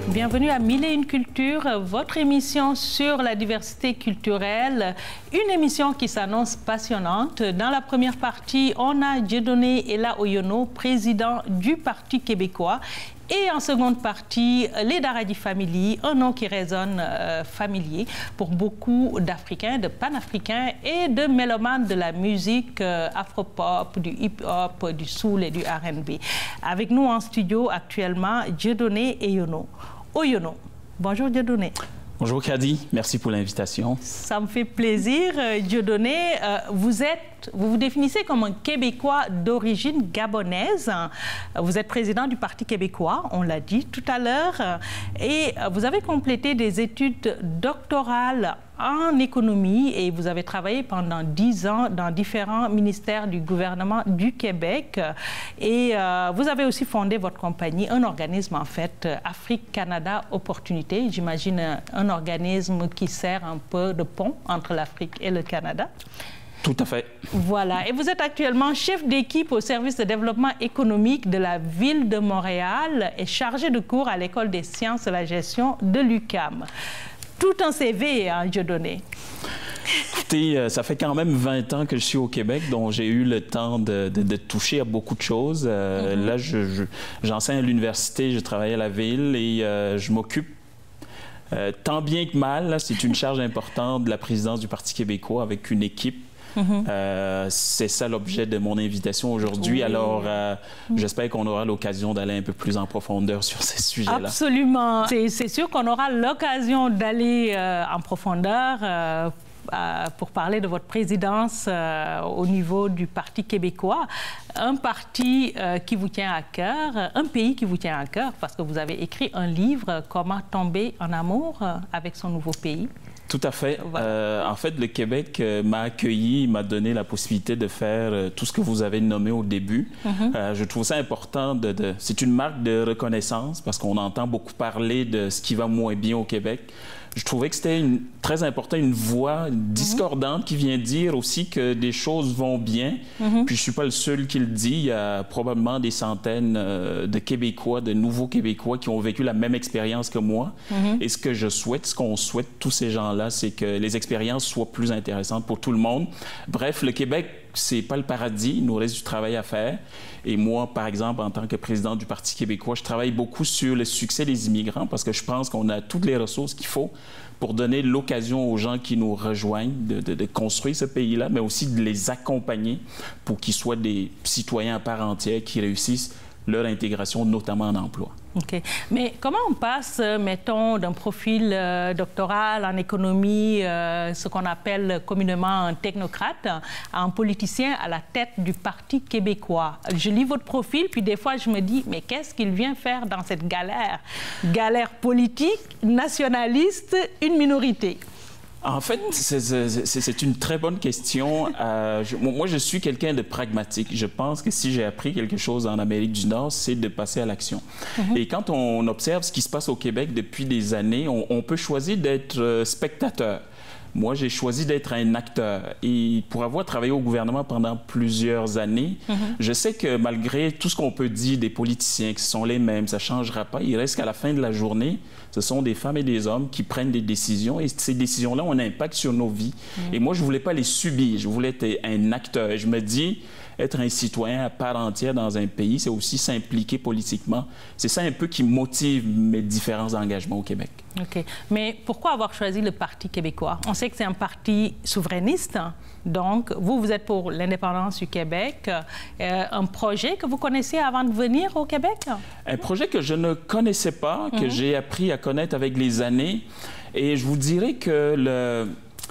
Bienvenue à Mille et une cultures, votre émission sur la diversité culturelle. Une émission qui s'annonce passionnante. Dans la première partie, on a Dieudonné Ella Oyono, président du Parti québécois. Et en seconde partie, les Daradi Family, un nom qui résonne familier pour beaucoup d'Africains, de panafricains et de mélomanes de la musique afro-pop, du hip-hop, du soul et du R&B. Avec nous en studio actuellement, Dieudonné Oyono. Bonjour Dieudonné. Bonjour Kadi, merci pour l'invitation. Ça me fait plaisir. Dieudonné, vous vous définissez comme un Québécois d'origine gabonaise. Vous êtes président du Parti québécois, on l'a dit tout à l'heure. Et vous avez complété des études doctorales en économie et vous avez travaillé pendant 10 ans dans différents ministères du gouvernement du Québec. Et vous avez aussi fondé votre compagnie, un organisme en fait, Afrique-Canada Opportunité. J'imagine un organisme qui sert un peu de pont entre l'Afrique et le Canada. Tout à fait. Voilà. Et vous êtes actuellement chef d'équipe au service de développement économique de la ville de Montréal et chargé de cours à l'École des sciences de la gestion de l'UQAM. Tout un CV, hein, Dieudonné. Écoutez, ça fait quand même 20 ans que je suis au Québec, donc j'ai eu le temps de toucher à beaucoup de choses. Là, j'enseigne à l'université, je travaille à la ville et je m'occupe tant bien que mal. C'est une charge importante de la présidence du Parti québécois avec une équipe. C'est ça l'objet de mon invitation aujourd'hui. Oui. Alors, j'espère qu'on aura l'occasion d'aller un peu plus en profondeur sur ces sujets-là. Absolument. C'est sûr qu'on aura l'occasion d'aller en profondeur pour parler de votre présidence au niveau du Parti québécois. Un parti qui vous tient à cœur, un pays qui vous tient à cœur, parce que vous avez écrit un livre, « Comment tomber en amour avec son nouveau pays ». Tout à fait. Voilà. En fait, le Québec m'a accueilli, m'a donné la possibilité de faire tout ce que vous avez nommé au début. Je trouve ça important. C'est une marque de reconnaissance parce qu'on entend beaucoup parler de ce qui va moins bien au Québec. Je trouvais que c'était très important, une voix discordante qui vient dire aussi que des choses vont bien. Puis je ne suis pas le seul qui le dit. Il y a probablement des centaines de Québécois, de nouveaux Québécois qui ont vécu la même expérience que moi. Et ce que je souhaite, ce qu'on souhaite tous ces gens-là, c'est que les expériences soient plus intéressantes pour tout le monde. Bref, le Québec, c'est pas le paradis. Il nous reste du travail à faire. Et moi, par exemple, en tant que président du Parti québécois, je travaille beaucoup sur le succès des immigrants parce que je pense qu'on a toutes les ressources qu'il faut pour donner l'occasion aux gens qui nous rejoignent de construire ce pays-là, mais aussi de les accompagner pour qu'ils soient des citoyens à part entière qui réussissent leur intégration, notamment en emploi. OK. Mais comment on passe, mettons, d'un profil doctoral en économie, ce qu'on appelle communément un technocrate, à un politicien à la tête du Parti québécois? Je lis votre profil, puis des fois, je me dis, mais qu'est-ce qu'il vient faire dans cette galère? Galère politique, nationaliste, une minorité. En fait, c'est une très bonne question. Moi, je suis quelqu'un de pragmatique. Je pense que si j'ai appris quelque chose en Amérique du Nord, c'est de passer à l'action. Et quand on observe ce qui se passe au Québec depuis des années, on peut choisir d'être spectateur. Moi, j'ai choisi d'être un acteur. Et pour avoir travaillé au gouvernement pendant plusieurs années, je sais que malgré tout ce qu'on peut dire des politiciens, que ce sont les mêmes, ça ne changera pas, il reste qu'à la fin de la journée, ce sont des femmes et des hommes qui prennent des décisions. Et ces décisions-là ont un impact sur nos vies. Et moi, je ne voulais pas les subir. Je voulais être un acteur. Et je me dis, être un citoyen à part entière dans un pays, c'est aussi s'impliquer politiquement. C'est ça un peu qui motive mes différents engagements au Québec. OK. Mais pourquoi avoir choisi le Parti québécois? On sait que c'est un parti souverainiste. Donc, vous êtes pour l'indépendance du Québec. Un projet que vous connaissiez avant de venir au Québec? Un projet que je ne connaissais pas, que j'ai appris à connaître avec les années. Et je vous dirais que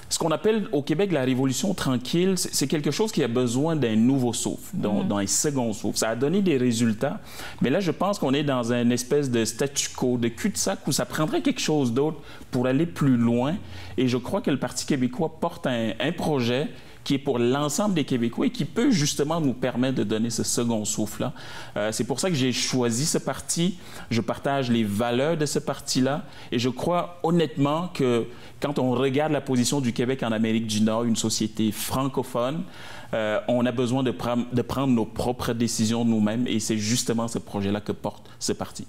ce qu'on appelle au Québec la révolution tranquille, c'est quelque chose qui a besoin d'un nouveau souffle, d'un second souffle. Ça a donné des résultats, mais là, je pense qu'on est dans une espèce de statu quo, de cul-de-sac où ça prendrait quelque chose d'autre pour aller plus loin. Et je crois que le Parti québécois porte un projet qui est pour l'ensemble des Québécois et qui peut justement nous permettre de donner ce second souffle-là. C'est pour ça que j'ai choisi ce parti. Je partage les valeurs de ce parti-là et je crois honnêtement que quand on regarde la position du Québec en Amérique du Nord, une société francophone, on a besoin de prendre nos propres décisions nous-mêmes et c'est justement ce projet-là que porte ce parti.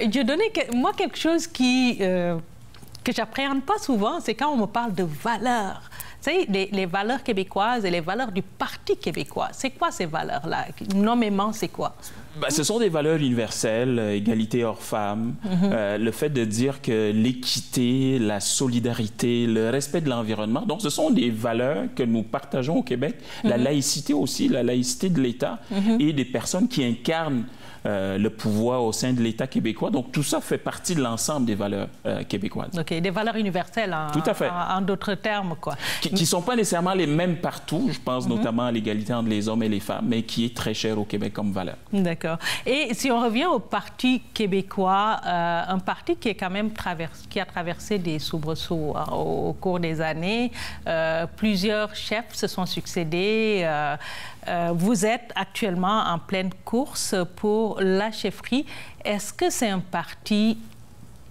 Dieudonné, moi, quelque chose que j'appréhende pas souvent, c'est quand on me parle de valeurs. Vous savez, les valeurs québécoises et les valeurs du Parti québécois. C'est quoi ces valeurs-là? Nommément, c'est quoi? Ben, ce sont des valeurs universelles, égalité hors-femme, le fait de dire que l'équité, la solidarité, le respect de l'environnement, donc ce sont des valeurs que nous partageons au Québec, la laïcité aussi, la laïcité de l'État et des personnes qui incarnent le pouvoir au sein de l'État québécois. Donc, tout ça fait partie de l'ensemble des valeurs québécoises. OK, des valeurs universelles, tout à fait. En d'autres termes, quoi. Qui ne sont pas nécessairement les mêmes partout, je pense notamment à l'égalité entre les hommes et les femmes, mais qui est très chère au Québec comme valeur. D'accord. Et si on revient au Parti québécois, un parti qui est quand même qui a traversé des soubresauts au cours des années, plusieurs chefs se sont succédés. Vous êtes actuellement en pleine course pour la chefferie. Est-ce que c'est un parti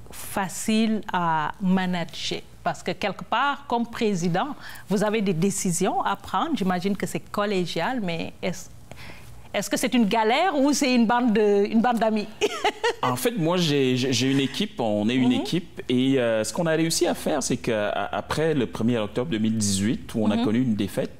facile à manager? Parce que quelque part, comme président, vous avez des décisions à prendre. J'imagine que c'est collégial, mais est-ce que c'est une galère ou c'est une bande d'amis? En fait, moi, j'ai une équipe, on est une équipe, et ce qu'on a réussi à faire, c'est qu'après le 1er octobre 2018, où on a connu une défaite,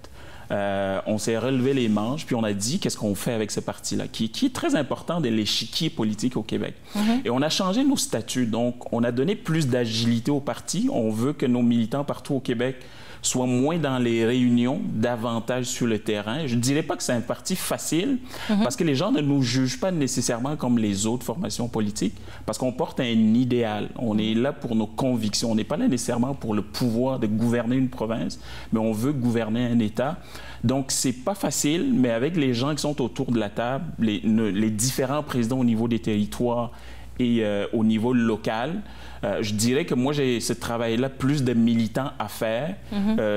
on s'est relevé les manches, puis on a dit qu'est-ce qu'on fait avec ce parti-là, qui est très important de l'échiquier politique au Québec. Et on a changé nos statuts, donc on a donné plus d'agilité au parti. On veut que nos militants partout au Québec soient moins dans les réunions, davantage sur le terrain. Je ne dirais pas que c'est un parti facile, parce que les gens ne nous jugent pas nécessairement comme les autres formations politiques, parce qu'on porte un idéal. On est là pour nos convictions. On n'est pas là nécessairement pour le pouvoir de gouverner une province, mais on veut gouverner un État. Donc, c'est pas facile, mais avec les gens qui sont autour de la table, les différents présidents au niveau des territoires et au niveau local, je dirais que moi, j'ai ce travail-là, plus de militants à faire.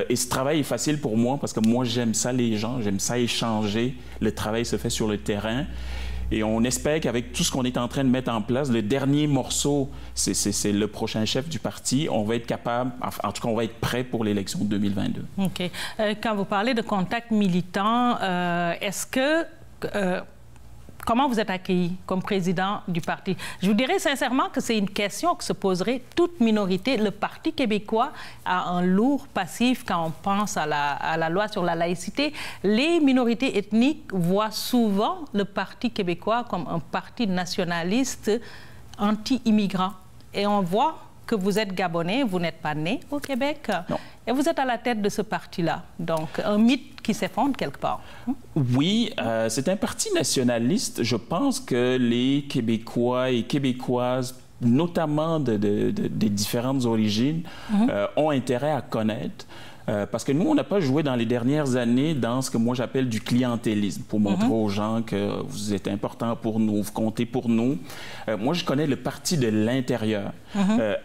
Et ce travail est facile pour moi parce que moi, j'aime ça les gens, j'aime ça échanger. Le travail se fait sur le terrain. Et on espère qu'avec tout ce qu'on est en train de mettre en place, le dernier morceau, c'est le prochain chef du parti. On va être capable, en tout cas, on va être prêt pour l'élection 2022. OK. Quand vous parlez de contact militant, est-ce que... comment vous êtes accueilli comme président du parti? Je vous dirais sincèrement que c'est une question que se poserait toute minorité. Le Parti québécois a un lourd passif quand on pense à la loi sur la laïcité. Les minorités ethniques voient souvent le Parti québécois comme un parti nationaliste anti-immigrant. Et on voit que vous êtes Gabonais, vous n'êtes pas né au Québec. Non. Et vous êtes à la tête de ce parti-là. Donc, un mythe qui s'effondre quelque part. Oui, c'est un parti nationaliste. Je pense que les Québécois et Québécoises, notamment des différentes origines, ont intérêt à connaître. Parce que nous, on n'a pas joué dans les dernières années dans ce que moi j'appelle du clientélisme, pour montrer aux gens que vous êtes important pour nous, vous comptez pour nous. Moi, je connais le parti de l'intérieur.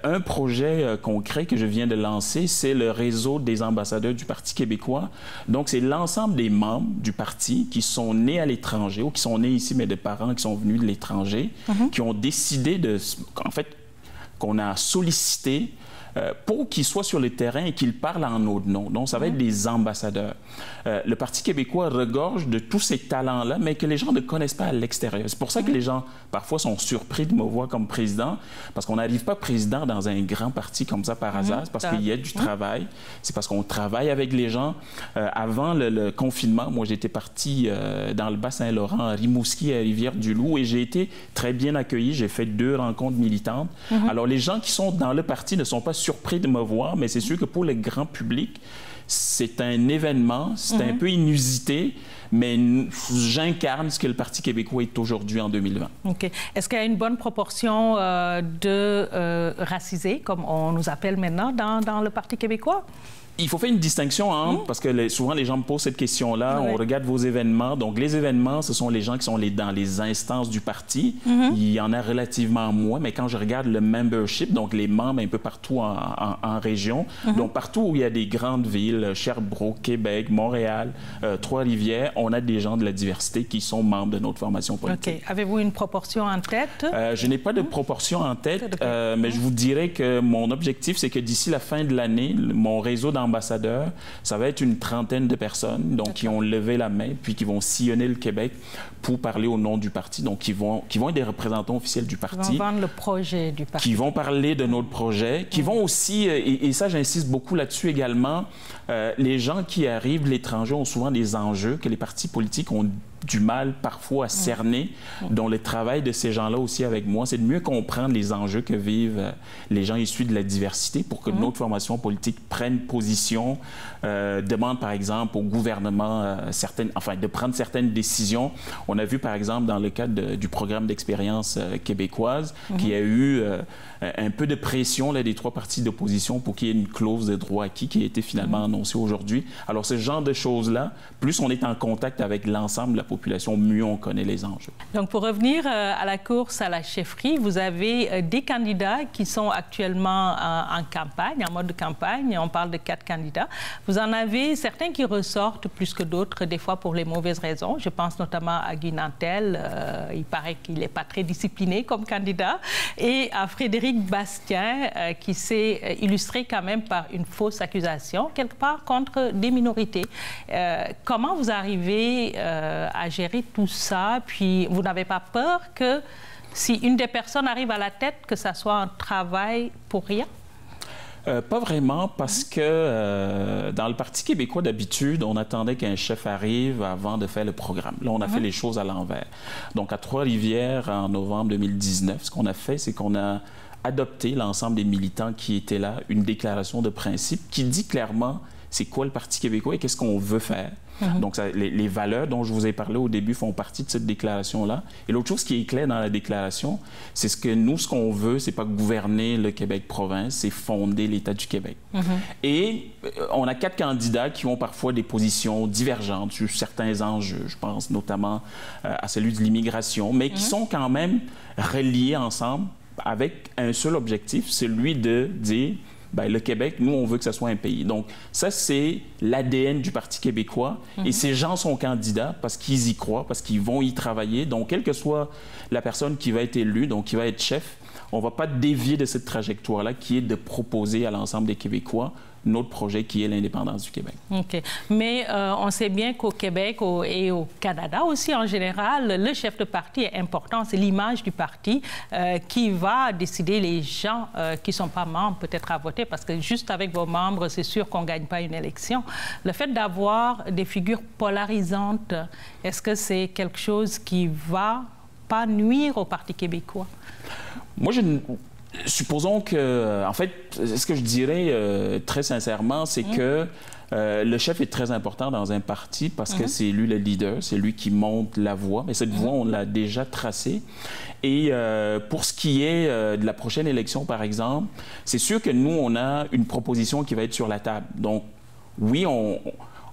Un projet concret que je viens de lancer, c'est le réseau des ambassadeurs du Parti québécois. Donc, c'est l'ensemble des membres du parti qui sont nés à l'étranger ou qui sont nés ici, mais de parents qui sont venus de l'étranger, qui ont décidé en fait, qu'on a sollicité pour qu'ils soient sur le terrain et qu'ils parlent en notre nom. Donc, ça va être des ambassadeurs. Le Parti québécois regorge de tous ces talents-là, mais que les gens ne connaissent pas à l'extérieur. C'est pour ça que les gens, parfois, sont surpris de me voir comme président, parce qu'on n'arrive pas président dans un grand parti comme ça par hasard. C'est parce qu'il y a du travail. C'est parce qu'on travaille avec les gens. Avant le confinement, moi, j'étais parti dans le Bas-Saint-Laurent, à Rimouski, à Rivière-du-Loup, et j'ai été très bien accueilli. J'ai fait 2 rencontres militantes. Alors, les gens qui sont dans le parti ne sont pas surpris de me voir, mais c'est sûr que pour le grand public, c'est un événement, c'est un peu inusité, mais j'incarne ce que le Parti québécois est aujourd'hui en 2020. OK. Est-ce qu'il y a une bonne proportion de racisés, comme on nous appelle maintenant, dans le Parti québécois? Il faut faire une distinction entre, parce que souvent les gens me posent cette question-là, on regarde vos événements. Donc les événements, ce sont les gens qui sont dans les instances du parti. Il y en a relativement moins, mais quand je regarde le membership, donc les membres un peu partout en région, donc partout où il y a des grandes villes, Sherbrooke, Québec, Montréal, Trois-Rivières, on a des gens de la diversité qui sont membres de notre formation politique. OK. Avez-vous une proportion en tête? Je n'ai pas de proportion en tête, mais je vous dirais que mon objectif, c'est que d'ici la fin de l'année, mon réseau d'ambassadeurs d'ambassadeurs. Ça va être une trentaine de personnes donc, qui ont levé la main puis qui vont sillonner le Québec pour parler au nom du parti. Donc, qui vont être des représentants officiels du parti. Qui vont vendre le projet du parti. Qui vont parler de notre projet, qui vont aussi, et ça j'insiste beaucoup là-dessus également, les gens qui arrivent de l'étranger ont souvent des enjeux que les partis politiques ont du mal parfois à cerner, dont le travail de ces gens-là aussi avec moi, c'est de mieux comprendre les enjeux que vivent les gens issus de la diversité pour que notre formation politique prenne position, demande par exemple au gouvernement de prendre certaines décisions. On a vu par exemple dans le cadre du programme d'expérience québécoise qu'il y a eu un peu de pression là, des trois partis d'opposition pour qu'il y ait une clause de droit acquis qui a été finalement annoncée aujourd'hui. Alors ce genre de choses-là, plus on est en contact avec l'ensemble de la population, mieux on connaît les enjeux. Donc pour revenir à la course à la chefferie, vous avez des candidats qui sont actuellement en campagne, en mode de campagne. On parle de 4 candidats. Vous en avez certains qui ressortent plus que d'autres, des fois pour les mauvaises raisons. Je pense notamment à Guy Nantel. Il paraît qu'il n'est pas très discipliné comme candidat. Et à Frédéric Bastien, qui s'est illustré quand même par une fausse accusation, quelque part contre des minorités. Comment vous arrivez à gérer tout ça? Puis vous n'avez pas peur que si une des personnes arrive à la tête, que ça soit un travail pour rien? Pas vraiment, parce que dans le Parti québécois, d'habitude, on attendait qu'un chef arrive avant de faire le programme. Là, on a fait les choses à l'envers. Donc, à Trois-Rivières, en novembre 2019, ce qu'on a fait, c'est qu'on a adopté, l'ensemble des militants qui étaient là, une déclaration de principe qui dit clairement c'est quoi le Parti québécois et qu'est-ce qu'on veut faire. Donc, les valeurs dont je vous ai parlé au début font partie de cette déclaration-là. Et l'autre chose qui est claire dans la déclaration, c'est que nous, ce qu'on veut, c'est pas gouverner le Québec-province, c'est fonder l'État du Québec. Et on a 4 candidats qui ont parfois des positions divergentes sur certains enjeux. Je pense notamment à celui de l'immigration, mais qui sont quand même reliés ensemble avec un seul objectif, celui de dire bien, le Québec, nous, on veut que ce soit un pays. Donc, ça, c'est l'ADN du Parti québécois. Et ces gens sont candidats parce qu'ils y croient, parce qu'ils vont y travailler. Donc, quelle que soit la personne qui va être élue, donc qui va être chef, on ne va pas dévier de cette trajectoire-là qui est de proposer à l'ensemble des Québécois notre projet qui est l'indépendance du Québec. OK. Mais on sait bien qu'au Québec et au Canada aussi, en général, le chef de parti est important. C'est l'image du parti qui va décider les gens qui ne sont pas membres peut-être à voter, parce que juste avec vos membres, c'est sûr qu'on ne gagne pas une élection. Le fait d'avoir des figures polarisantes, est-ce que c'est quelque chose qui ne va pas nuire au Parti québécois? Moi, supposons que, en fait, ce que je dirais très sincèrement, c'est que le chef est très important dans un parti parce que c'est lui le leader, c'est lui qui monte la voie. Mais cette voie, on l'a déjà tracée. Et pour ce qui est de la prochaine élection, par exemple, c'est sûr que nous, on a une proposition qui va être sur la table. Donc, oui,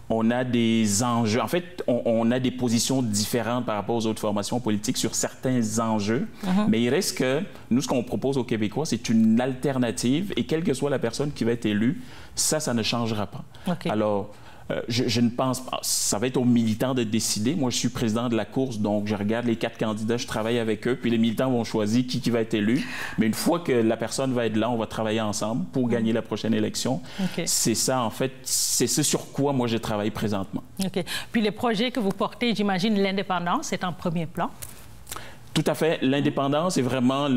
on a des enjeux. En fait, on a des positions différentes par rapport aux autres formations politiques sur certains enjeux. Mais il reste que nous, ce qu'on propose aux Québécois, c'est une alternative. Et quelle que soit la personne qui va être élue, ça ne changera pas. Okay. Alors, je ne pense pas. Ça va être aux militants de décider. Moi, je suis président de la course, donc je regarde les 4 candidats, je travaille avec eux, puis les militants vont choisir qui va être élu. Mais une fois que la personne va être là, on va travailler ensemble pour gagner la prochaine élection. Okay. C'est ça, en fait, c'est ce sur quoi moi je travaille présentement. OK. Puis les projets que vous portez, j'imagine l'indépendance est en premier plan. Tout à fait. L'indépendance est vraiment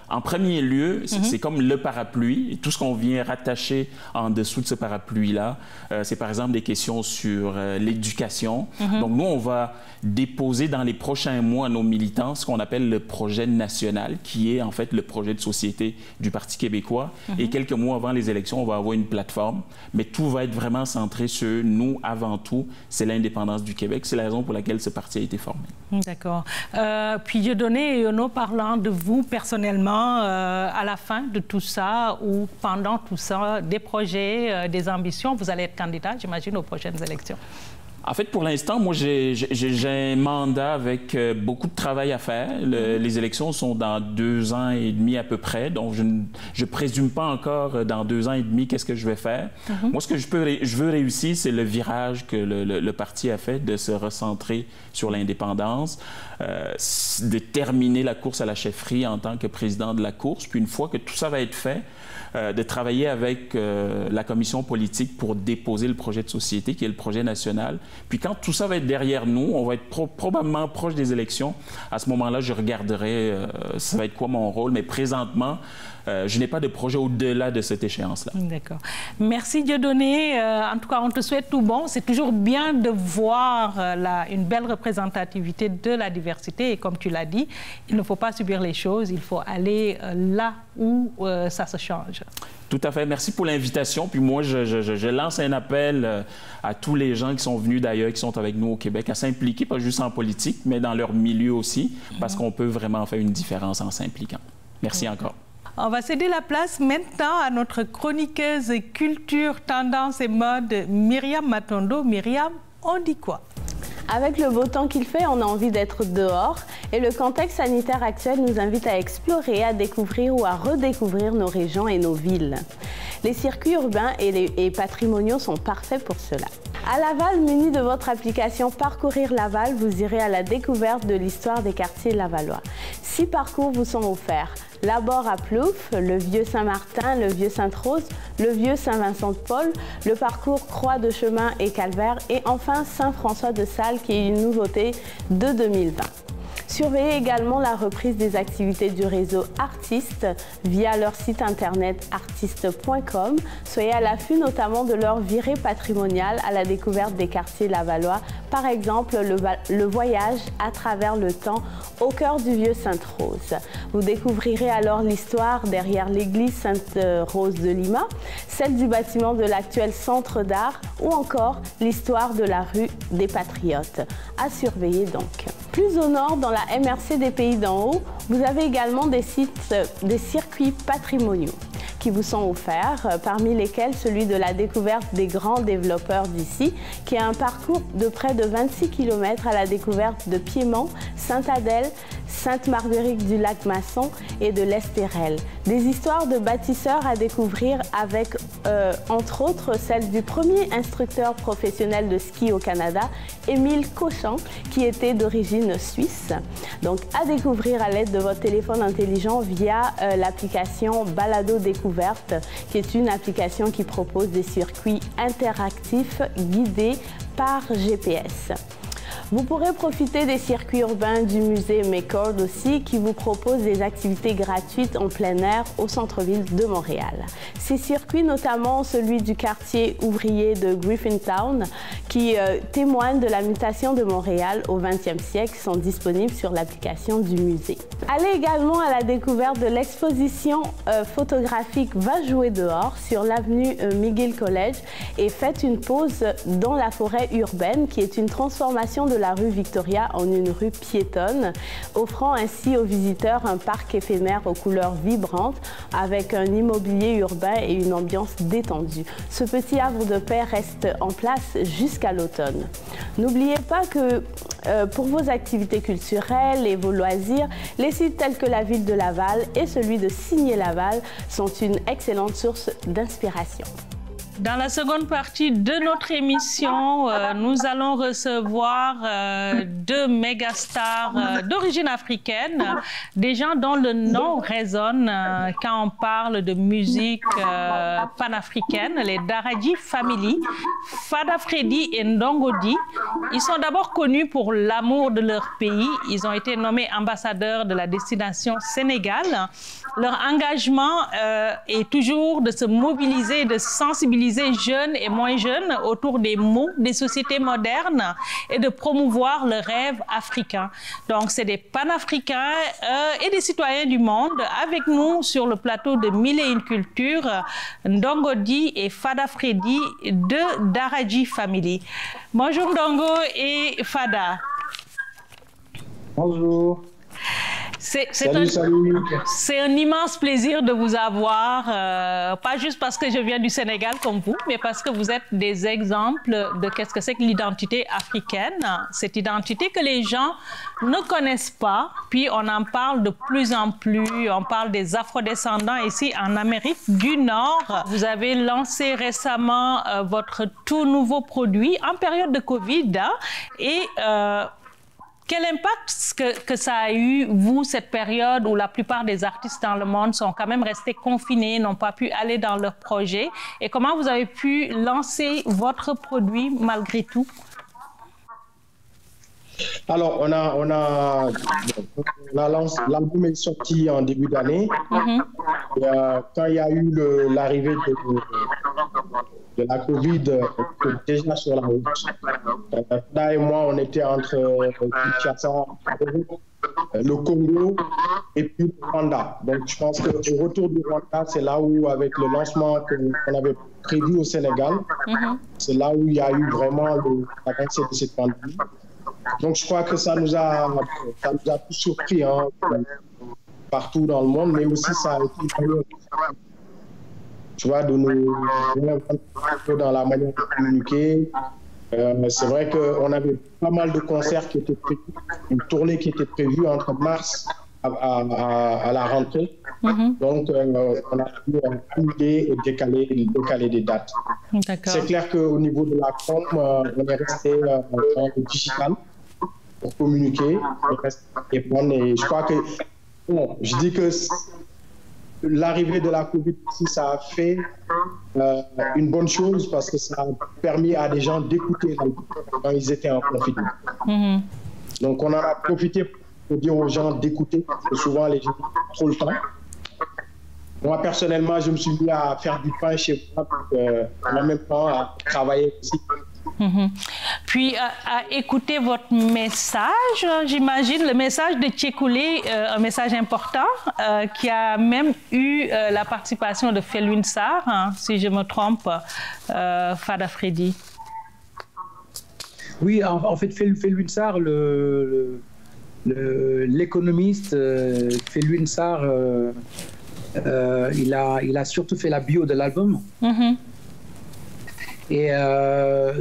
en premier lieu, c'est comme le parapluie. Et tout ce qu'on vient rattacher en dessous de ce parapluie-là, c'est par exemple des questions sur l'éducation. Donc nous, on va déposer dans les prochains mois à nos militants ce qu'on appelle le projet national, qui est en fait le projet de société du Parti québécois. Et quelques mois avant les élections, on va avoir une plateforme. Mais tout va être vraiment centré sur nous, avant tout, c'est l'indépendance du Québec. C'est la raison pour laquelle ce parti a été formé. D'accord. Puis Dieudonné et Ono, parlant de vous personnellement, à la fin de tout ça ou pendant tout ça, des projets, des ambitions, vous allez être candidat, j'imagine, aux prochaines élections. En fait, pour l'instant, moi, j'ai un mandat avec beaucoup de travail à faire. Les élections sont dans 2 ans et demi à peu près, donc je ne présume pas encore dans 2 ans et demi qu'est-ce que je vais faire. Moi, ce que je veux réussir, c'est le virage que le parti a fait, de se recentrer sur l'indépendance, de terminer la course à la chefferie en tant que président de la course. Puis une fois que tout ça va être fait, de travailler avec la commission politique pour déposer le projet de société, qui est le projet national. Puis quand tout ça va être derrière nous, on va être probablement proche des élections. À ce moment-là, je regarderai ça va être quoi mon rôle. Mais présentement, je n'ai pas de projet au-delà de cette échéance-là. D'accord. Merci Dieudonné. En tout cas, on te souhaite tout bon. C'est toujours bien de voir une belle représentativité de la diversité. Et comme tu l'as dit, il ne faut pas subir les choses. Il faut aller là où ça se change. Tout à fait. Merci pour l'invitation. Puis moi, je lance un appel à tous les gens qui sont venus d'ailleurs, qui sont avec nous au Québec, à s'impliquer, pas juste en politique, mais dans leur milieu aussi, parce qu'on peut vraiment faire une différence en s'impliquant. Merci encore. On va céder la place maintenant à notre chroniqueuse culture, tendance et mode, Myriam Matondo. Myriam, on dit quoi? Avec le beau temps qu'il fait, on a envie d'être dehors et le contexte sanitaire actuel nous invite à explorer, à découvrir ou à redécouvrir nos régions et nos villes. Les circuits urbains et patrimoniaux sont parfaits pour cela. À Laval, muni de votre application Parcourir Laval, vous irez à la découverte de l'histoire des quartiers lavallois. 6 parcours vous sont offerts. L'abord à Plouffe, le vieux Saint-Martin, le vieux Sainte-Rose, le vieux Saint-Vincent-de-Paul, le parcours Croix de Chemin et Calvaire et enfin Saint-François-de-Sales qui est une nouveauté de 2020. Surveillez également la reprise des activités du réseau Artistes via leur site internet artistes.com. Soyez à l'affût notamment de leur virée patrimoniale à la découverte des quartiers lavallois. Par exemple, le voyage à travers le temps au cœur du vieux Sainte-Rose. Vous découvrirez alors l'histoire derrière l'église Sainte-Rose de Lima, celle du bâtiment de l'actuel centre d'art ou encore l'histoire de la rue des Patriotes. À surveiller donc. Plus au nord, dans la MRC des Pays d'en Haut, vous avez également des circuits patrimoniaux qui vous sont offerts, parmi lesquels celui de la découverte des grands développeurs d'ici, qui a un parcours de près de 26 km à la découverte de Piémont, Sainte-Adèle, Sainte-Marguerite-du-Lac-Masson et de l'Estérel. Des histoires de bâtisseurs à découvrir avec, entre autres, celle du premier instructeur professionnel de ski au Canada, Émile Cauchamp, qui était d'origine suisse. Donc, à découvrir à l'aide de votre téléphone intelligent via l'application Balado Découverte, qui est une application qui propose des circuits interactifs guidés par GPS. Vous pourrez profiter des circuits urbains du musée McCord aussi, qui vous propose des activités gratuites en plein air au centre-ville de Montréal. Ces circuits, notamment celui du quartier ouvrier de Griffintown, qui témoigne de la mutation de Montréal au XXe siècle, sont disponibles sur l'application du musée. Allez également à la découverte de l'exposition photographique Va jouer dehors sur l'avenue McGill College et faites une pause dans la forêt urbaine, qui est une transformation de la rue Victoria en une rue piétonne, offrant ainsi aux visiteurs un parc éphémère aux couleurs vibrantes avec un immobilier urbain et une ambiance détendue. Ce petit havre de paix reste en place jusqu'à l'automne. N'oubliez pas que pour vos activités culturelles et vos loisirs, les sites tels que la ville de Laval et celui de Signé-Laval sont une excellente source d'inspiration. Dans la seconde partie de notre émission, nous allons recevoir 2 mégastars d'origine africaine, des gens dont le nom résonne quand on parle de musique panafricaine, les Daraji Family, Fada Freddy et Ndongo Di. Ils sont d'abord connus pour l'amour de leur pays. Ils ont été nommés ambassadeurs de la destination Sénégal. Leur engagement est toujours de se mobiliser, de sensibiliser jeunes et moins jeunes autour des mots des sociétés modernes et de promouvoir le rêve africain. Donc, c'est des panafricains et des citoyens du monde avec nous sur le plateau de Mille et une cultures, Ndongo Di et Fada Freddy de Daraji Family. Bonjour Ndongo et Fada. Bonjour. C'est un immense plaisir de vous avoir, pas juste parce que je viens du Sénégal comme vous, mais parce que vous êtes des exemples de qu'est-ce que c'est que l'identité africaine, cette identité que les gens ne connaissent pas, puis on en parle de plus en plus, on parle des afrodescendants ici en Amérique du Nord. Vous avez lancé récemment votre tout nouveau produit en période de Covid, et quel impact que ça a eu, vous, cette période où la plupart des artistes dans le monde sont quand même restés confinés, n'ont pas pu aller dans leurs projets, et comment vous avez pu lancer votre produit malgré tout? Alors, l'album est sorti en début d'année. Quand il y a eu l'arrivée de la Covid, déjà sur la route, Fada et moi, on était entre Kinshasa, le Congo et puis le Rwanda. Donc, je pense qu'au retour du Rwanda, c'est là où, avec le lancement qu'on avait prévu au Sénégal, c'est là où il y a eu vraiment l'avancée de cette pandémie. Donc, je crois que ça nous a tous surpris, hein, partout dans le monde, mais aussi ça a été, tu vois, de nous dans la manière de communiquer. C'est vrai qu'on avait pas mal de concerts qui étaient prévus, une tournée qui était prévue entre mars à la rentrée. Donc, on a pu annuler et décaler des dates. C'est clair qu'au niveau de la com, on est resté dans le digital pour communiquer et répondre. Et je crois que, bon, je dis que l'arrivée de la Covid aussi, ça a fait une bonne chose parce que ça a permis à des gens d'écouter quand ils étaient en confinement. Donc, on en a profité pour dire aux gens d'écouter, parce que souvent les gens n'ont pas trop le temps. Moi, personnellement, je me suis mis à faire du pain chez moi, en même temps à travailler aussi. Puis, à écouter votre message, j'imagine, le message de Tchékoulé, un message important, qui a même eu la participation de Felwine Sarr, hein, si je me trompe, Fada Freddy. Oui, en fait, Felwine Sarr, l'économiste Felwine Sarr, il a surtout fait la bio de l'album. Et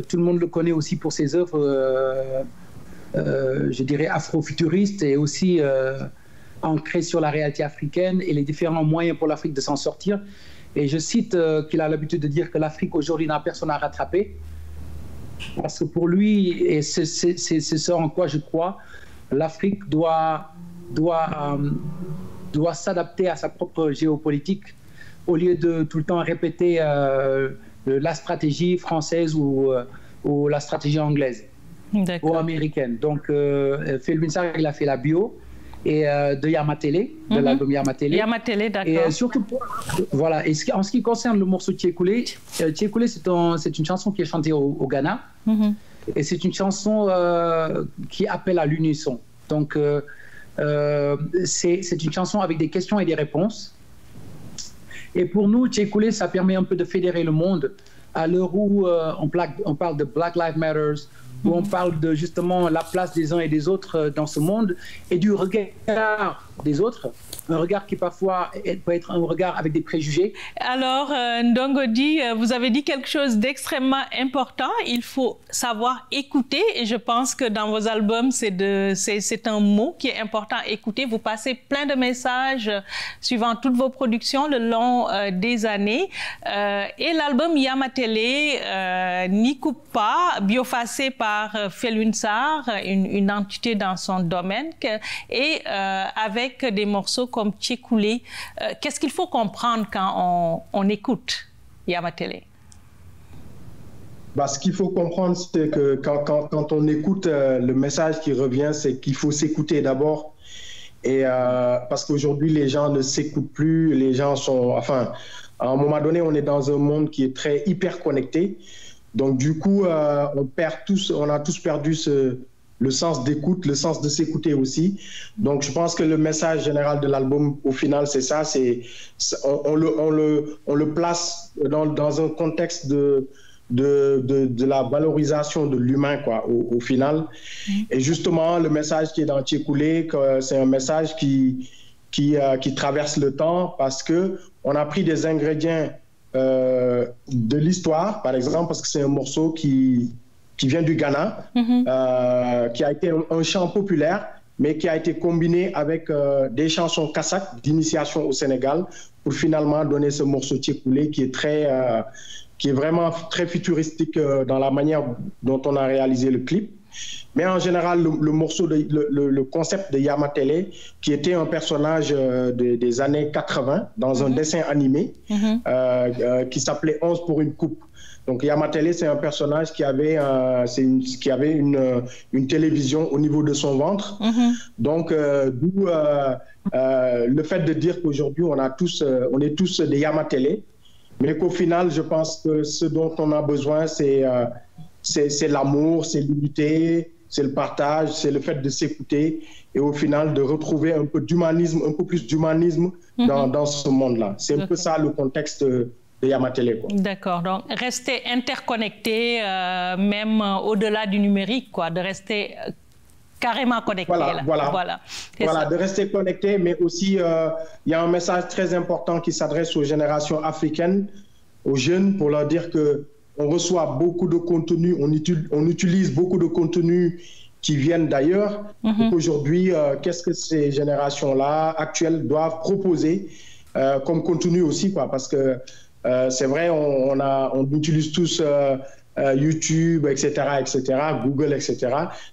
tout le monde le connaît aussi pour ses œuvres, je dirais, afrofuturistes et aussi ancrées sur la réalité africaine et les différents moyens pour l'Afrique de s'en sortir. Et je cite qu'il a l'habitude de dire que l'Afrique aujourd'hui n'a personne à rattraper. Parce que pour lui, et c'est ce en quoi je crois, l'Afrique doit s'adapter à sa propre géopolitique au lieu de tout le temps répéter la stratégie française ou la stratégie anglaise ou américaine. Donc, Felwine Sarr, il a fait la bio et de Yamatele, de l'album Yamatele. Yamatele, d'accord. Et surtout, voilà. Et en ce qui concerne le morceau Tchékoulé, Tchékoulé, c'est une chanson qui est chantée au Ghana. Et c'est une chanson qui appelle à l'unisson. Donc, c'est une chanson avec des questions et des réponses. Et pour nous, Tchékoulé, ça permet un peu de fédérer le monde à l'heure où on parle de Black Lives Matter, où on parle de justement la place des uns et des autres dans ce monde et du regard des autres, un regard qui parfois peut être un regard avec des préjugés. Alors, Ndongo-Di, vous avez dit quelque chose d'extrêmement important. Il faut savoir écouter et je pense que dans vos albums, c'est un mot qui est important, écouter. Vous passez plein de messages suivant toutes vos productions le long des années. Et l'album Yamatele n'y coupe pas, biofacé par Felwine Sarr, une entité dans son domaine, et avec des morceaux comme Tchékoulé. Qu'est-ce qu'il faut comprendre quand on écoute Yamatele? Ce qu'il faut comprendre, c'est que quand on écoute, le message qui revient, c'est qu'il faut s'écouter d'abord. Et parce qu'aujourd'hui, les gens ne s'écoutent plus, les gens sont... Enfin, à un moment donné, on est dans un monde qui est très hyper connecté. Donc, du coup, on a tous perdu le sens d'écoute, le sens de s'écouter aussi. Donc, je pense que le message général de l'album, au final, c'est ça. On le place dans un contexte de de la valorisation de l'humain, quoi, au final. Et justement, le message qui est dans Tchékoulé, c'est un message qui traverse le temps, parce qu'on a pris des ingrédients de l'histoire, par exemple, parce que c'est un morceau qui vient du Ghana, qui a été un chant populaire, mais qui a été combiné avec des chansons kasak d'initiation au Sénégal, pour finalement donner ce morceau Tchékoulé qui est vraiment très futuristique dans la manière dont on a réalisé le clip. Mais en général, le morceau, le concept de Yamatele, qui était un personnage des années 80 dans un dessin animé qui s'appelait 11 pour une coupe. Donc Yamatele, c'est un personnage qui avait une télévision au niveau de son ventre. Donc d'où le fait de dire qu'aujourd'hui on est tous des Yamatele, mais qu'au final, je pense que ce dont on a besoin, c'est l'amour, c'est l'unité, c'est le partage, c'est le fait de s'écouter et au final de retrouver un peu d'humanisme, un peu plus d'humanisme dans ce monde-là. C'est un peu ça le contexte de Yamatele. D'accord, donc rester interconnecté, même au-delà du numérique, quoi, de rester carrément connecté. Voilà, de rester connecté, mais aussi il y a un message très important qui s'adresse aux générations africaines, aux jeunes, pour leur dire que on reçoit beaucoup de contenu, on utilise beaucoup de contenus qui viennent d'ailleurs. Aujourd'hui, qu'est-ce que ces générations-là actuelles doivent proposer comme contenu aussi, quoi, parce que c'est vrai, on utilise tous YouTube, etc., Google, etc.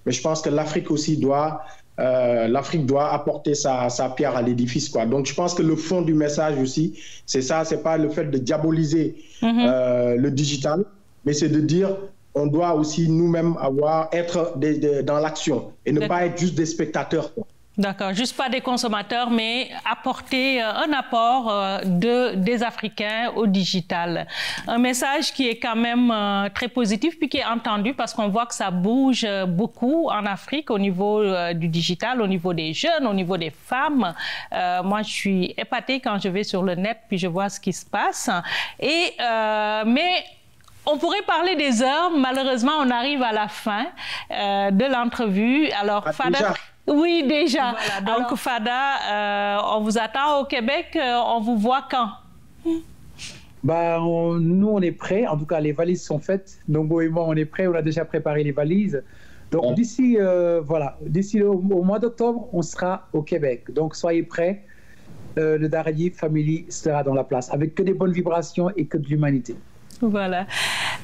Mais je pense que l'Afrique aussi doit apporter sa pierre à l'édifice, quoi. Donc je pense que le fond du message aussi, c'est ça, c'est pas le fait de diaboliser le digital, mais c'est de dire on doit aussi nous-mêmes être dans l'action et ne pas être juste des spectateurs, quoi. D'accord, juste pas des consommateurs, mais apporter un apport des Africains au digital. Un message qui est quand même très positif, puis qui est entendu parce qu'on voit que ça bouge beaucoup en Afrique au niveau du digital, au niveau des jeunes, au niveau des femmes. Moi, je suis épatée quand je vais sur le net, puis je vois ce qui se passe. Mais on pourrait parler des heures. Malheureusement, on arrive à la fin de l'entrevue. Alors, Fada... Oui, déjà. Voilà, donc, Fada, on vous attend au Québec. On vous voit quand? Nous, on est prêts. En tout cas, les valises sont faites. Nongo et moi, on est prêts. On a déjà préparé les valises. Donc, d'ici au mois d'octobre, on sera au Québec. Donc, soyez prêts. Le Daradi Family sera dans la place avec que des bonnes vibrations et que de l'humanité. Voilà.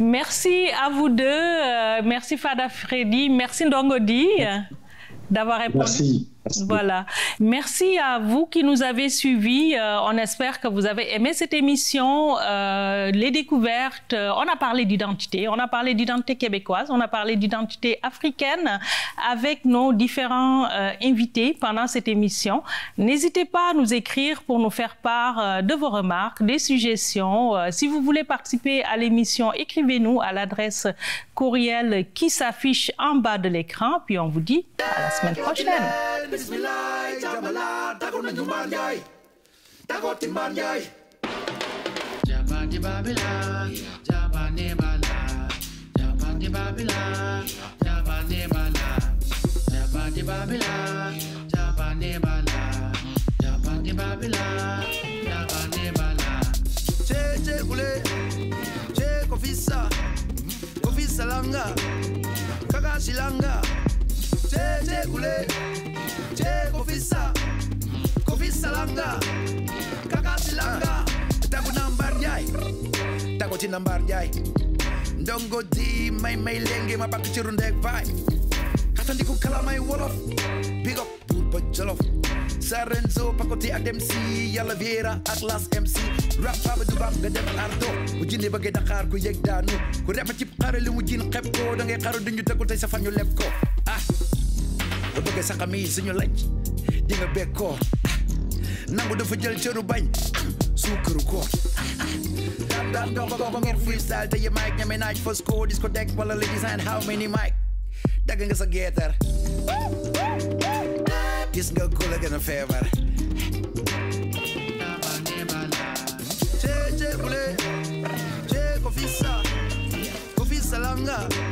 Merci à vous deux. Merci Fada Freddy. Merci Ndongodi d'avoir répondu. Merci. Voilà. Merci à vous qui nous avez suivis. On espère que vous avez aimé cette émission. Les découvertes, on a parlé d'identité, on a parlé d'identité québécoise, on a parlé d'identité africaine avec nos différents invités pendant cette émission. N'hésitez pas à nous écrire pour nous faire part de vos remarques, des suggestions. Si vous voulez participer à l'émission, écrivez-nous à l'adresse courriel qui s'affiche en bas de l'écran. Puis on vous dit à la semaine prochaine. Bismillah, Jamala, Dago na Nyumban Yai, Dago Timban Yai. Jabandi Babila, Jabane Bala, Jabandi Babila, Jabane Bala, Jabandi Babila, Jabane Bala, Jabandi Babila, Jabane Bala. Che Kule, Che Kofisa Langa, Kakashi Langa, Che Kule. Kofisa langa, kakasi langa, tago nambar jai, tago tinambar jai. Ndongo di may lenge mapakchirundek vai. Katandi ko kalamay wolof, big up purba jolof. Sarenzo pakoti ademsi, yalla vera atlas MC. Rap baba dubab gadem ardo, mujini bagay Dakar ko yeg danu. Ko rap chip xare li mujin xep ko da ngay xaru duñu tegul tay sa fan ñu leb ko. Ah. Bëgg sa xami suñu laaj di nga bekkoor nangu dafa jël cëru bañ suukaru koor daan dox ba ngeen freestyle te ye mic ñame naaj fa score discothèque wala le design how many mic dagg nga sa geetar gis nga ko la gën a feebar che kule che ko fissa salanga